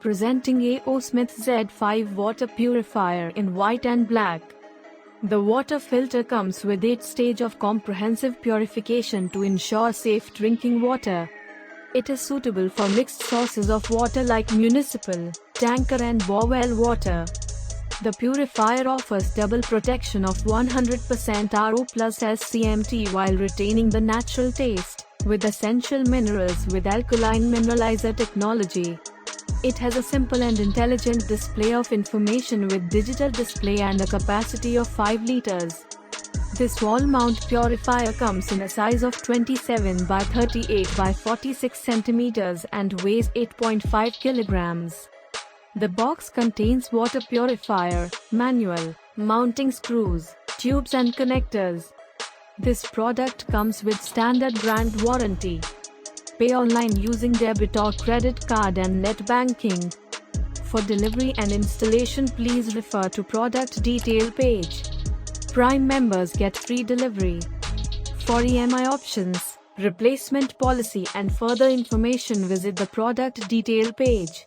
Presenting RO SCMT Z5 Water Purifier in white and black. The water filter comes with 8 stages of comprehensive purification to ensure safe drinking water. It is suitable for mixed sources of water like municipal, tanker and borewell water. The purifier offers double protection of 100% RO plus SCMT while retaining the natural taste, with essential minerals with Alkaline Mineralizer technology. It has a simple and intelligent display of information with digital display and a capacity of 5 liters. This wall-mount purifier comes in a size of 27 by 38 by 46 centimeters and weighs 8.5 kilograms. The box contains water purifier, manual, mounting screws, tubes and connectors. This product comes with standard brand warranty. Pay online using debit or credit card and net banking. For delivery and installation, please refer to product detail page. Prime members get free delivery. For EMI options, replacement policy and further information, visit the product detail page.